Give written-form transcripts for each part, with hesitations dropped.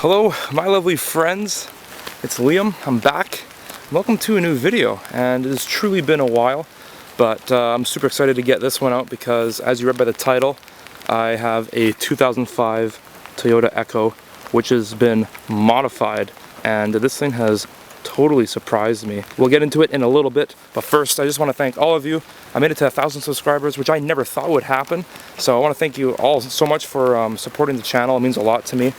Hello, my lovely friends. It's Liam. I'm back. Welcome to a new video, and it has truly been a while, but I'm super excited to get this one out because, as you read by the title, I have a 2005 Toyota Echo, which has been modified, and this thing has totally surprised me. We'll get into it in a little bit, but first I just want to thank all of you. I made it to 1,000 subscribers, which I never thought would happen, so I want to thank you all so much for supporting the channel. It means a lot to me.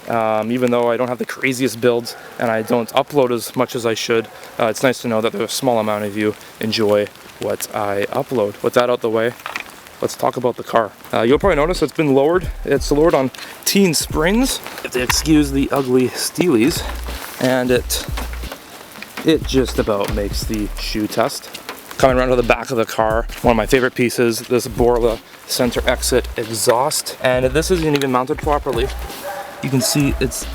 Even though I don't have the craziest builds and I don't upload as much as I should, it's nice to know that there's a small amount of you enjoy what I upload. With that out the way, let's talk about the car. You'll probably notice it's been lowered. It's lowered on teen springs, if they excuse the ugly steelies, and it just about makes the shoe test. Coming around to the back of the car, one of my favorite pieces, this Borla center exit exhaust, and this isn't even mounted properly. You can see it's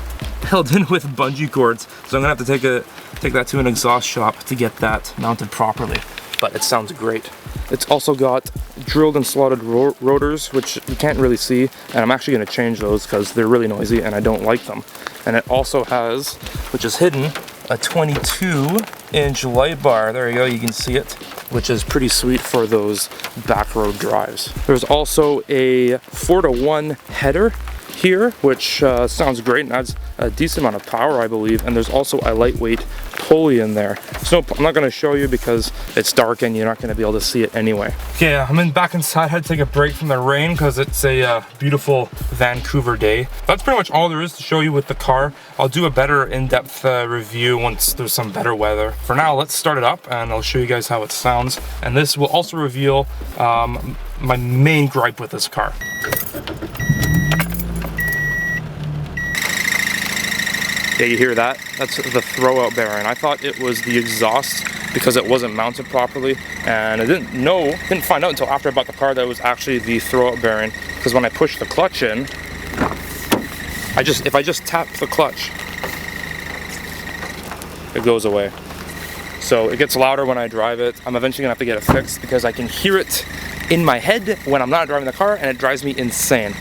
held in with bungee cords, so I'm gonna have to take that to an exhaust shop to get that mounted properly, but it sounds great. It's also got drilled and slotted rotors, which you can't really see, and I'm actually going to change those because they're really noisy and I don't like them. And it also has, which is hidden, a 22-inch light bar. There you go, you can see it, which is pretty sweet for those back road drives. There's also a 4-to-1 header here, which sounds great and adds a decent amount of power, I believe. And there's also a lightweight pulley in there. So I'm not going to show you because it's dark and you're not going to be able to see it anyway. Okay, I'm back inside. I had to take a break from the rain because it's a beautiful Vancouver day. That's pretty much all there is to show you with the car. I'll do a better in-depth review once there's some better weather. For now, let's start it up and I'll show you guys how it sounds. And this will also reveal my main gripe with this car. Yeah, you hear that? That's the throwout bearing. I thought it was the exhaust because it wasn't mounted properly, and I didn't find out until after I bought the car that it was actually the throwout bearing, because when I push the clutch in, if I just tap the clutch, it goes away. So it gets louder when I drive it. I'm eventually gonna have to get it fixed because I can hear it in my head when I'm not driving the car, and it drives me insane.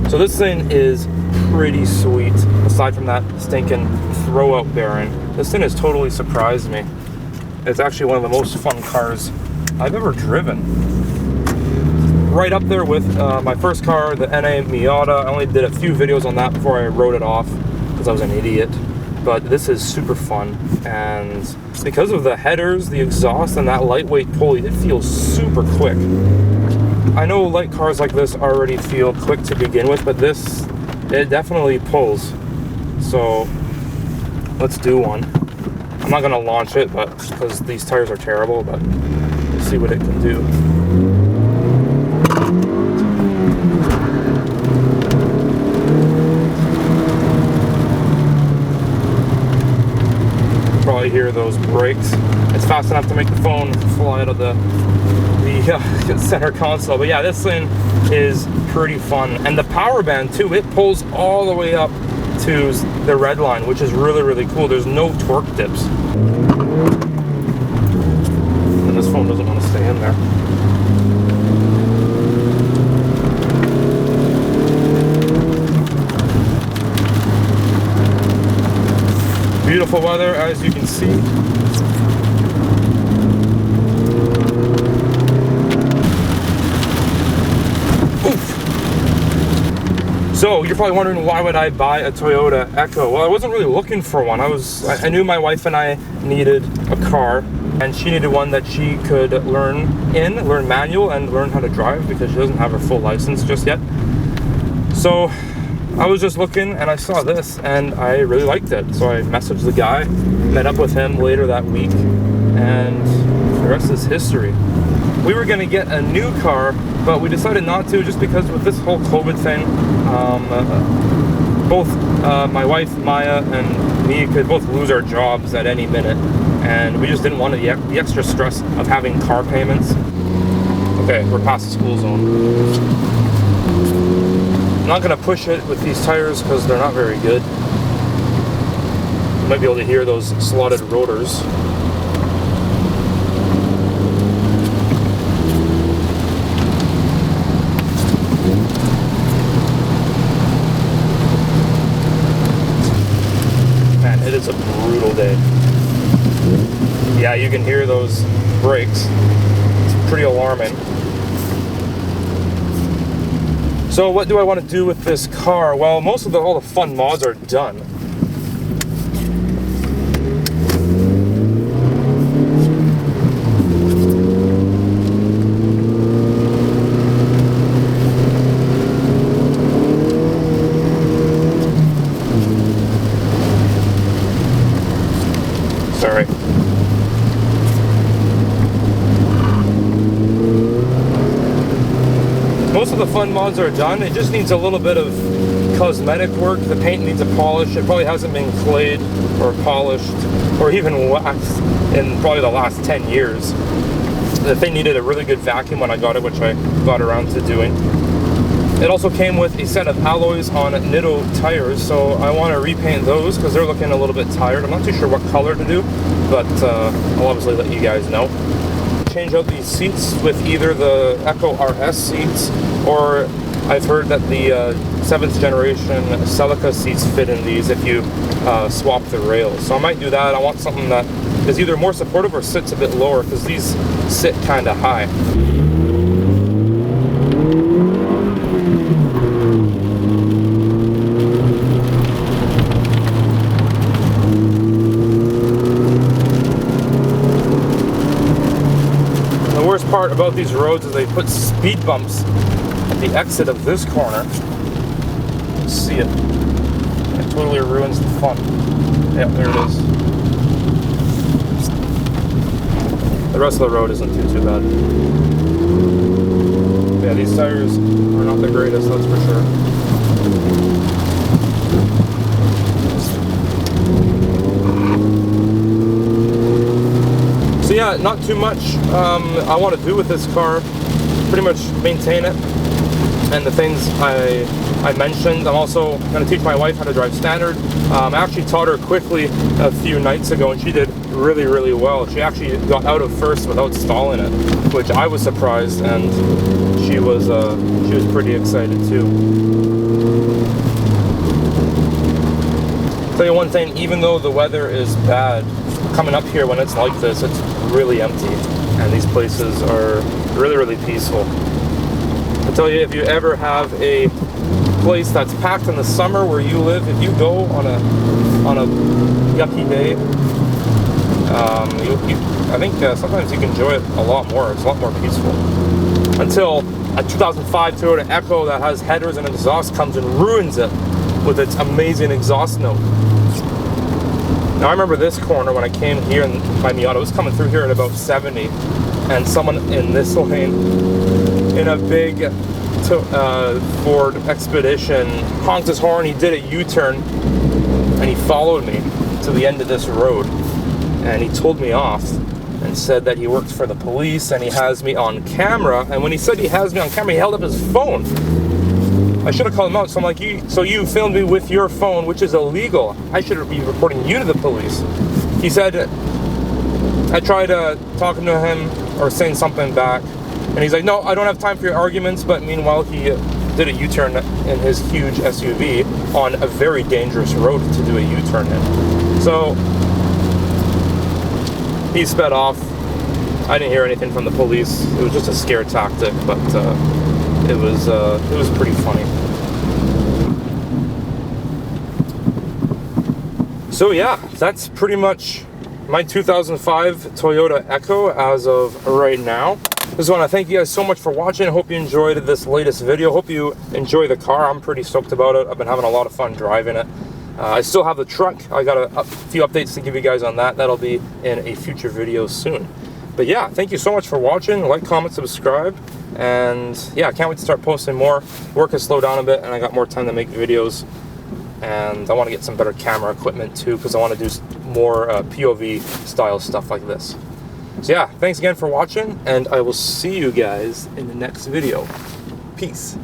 So this thing is pretty sweet, aside from that stinking throwout bearing. This thing has totally surprised me. It's actually one of the most fun cars I've ever driven. Right up there with my first car, the NA Miata. I only did a few videos on that before I wrote it off because I was an idiot. But this is super fun, and because of the headers, the exhaust, and that lightweight pulley, it feels super quick. I know light cars like this already feel quick to begin with, but this, it definitely pulls. So let's do one. I'm not gonna launch it, but because these tires are terrible, but we'll see what it can do. Probably hear those brakes. It's fast enough to make the phone fly out of the center console. But yeah, this thing is pretty fun, and the power band too, it pulls all the way up to the red line, which is really, really cool. There's no torque dips, and this phone doesn't want to stay in there. Beautiful weather, as you can see. So you're probably wondering, why would I buy a Toyota Echo? Well, I wasn't really looking for one. I knew my wife and I needed a car, and she needed one that she could learn manual and learn how to drive, because she doesn't have her full license just yet. So I was just looking and I saw this and I really liked it. So I messaged the guy, met up with him later that week, and the rest is history. We were gonna get a new car, but we decided not to, just because with this whole COVID thing, both my wife Maya and me could both lose our jobs at any minute, and we just didn't want the extra stress of having car payments. Okay, we're past the school zone. I'm not going to push it with these tires because they're not very good. You might be able to hear those slotted rotors. Man, it is a brutal day. Yeah, you can hear those brakes. It's pretty alarming. So what do I want to do with this car? Well, most of all the fun mods are done. Sorry. Most of the fun mods are done. It just needs a little bit of cosmetic work. The paint needs a polish. It probably hasn't been clayed or polished or even waxed in probably the last 10 years. The thing needed a really good vacuum when I got it, which I got around to doing. It also came with a set of alloys on Nitto tires, so I want to repaint those because they're looking a little bit tired. I'm not too sure what color to do, but I'll obviously let you guys know. Change out these seats with either the Echo RS seats, or I've heard that the 7th generation Celica seats fit in these if you swap the rails. So I might do that. I want something that is either more supportive or sits a bit lower because these sit kind of high. The worst part about these roads is they put speed bumps at the exit of this corner. You see it. It totally ruins the fun. Yeah, there it is. The rest of the road isn't too bad. Yeah, these tires are not the greatest, that's for sure. So yeah, not too much I want to do with this car. Pretty much maintain it and the things I mentioned. I'm also going to teach my wife how to drive standard. I actually taught her quickly a few nights ago and she did really well. She actually got out of first without stalling it, which I was surprised, and she was pretty excited too. I'll tell you one thing, even though the weather is bad, coming up here when it's like this, it's really empty, and these places are really peaceful. I tell you, if you ever have a place that's packed in the summer where you live, if you go on a yucky day, I think sometimes you can enjoy it a lot more. It's a lot more peaceful. Until a 2005 Toyota Echo that has headers and exhaust comes and ruins it with its amazing exhaust note. Now I remember this corner when I came here and my Miata was coming through here at about 70, and someone in this lane in a big Ford Expedition honked his horn. He did a U-turn and he followed me to the end of this road, and he told me off and said that he worked for the police and he has me on camera. And when he said he has me on camera, he held up his phone. I should have called him out. So I'm like, so you filmed me with your phone, which is illegal. I should be reporting you to the police. He said, I tried talking to him or saying something back, and he's like, no, I don't have time for your arguments. But meanwhile, he did a U-turn in his huge SUV on a very dangerous road to do a U-turn in. So he sped off. I didn't hear anything from the police. It was just a scare tactic, but it was pretty funny. So yeah, that's pretty much my 2005 Toyota Echo as of right now. Just want to thank you guys so much for watching. I hope you enjoyed this latest video. Hope you enjoy the car. I'm pretty stoked about it. I've been having a lot of fun driving it. I still have the truck. I got a few updates to give you guys on that. That'll be in a future video soon. But yeah, thank you so much for watching. Like, comment, subscribe. And yeah, I can't wait to start posting more. Work has slowed down a bit and I got more time to make videos. And I want to get some better camera equipment too, because I want to do more POV style stuff like this. So yeah, thanks again for watching, and I will see you guys in the next video. Peace.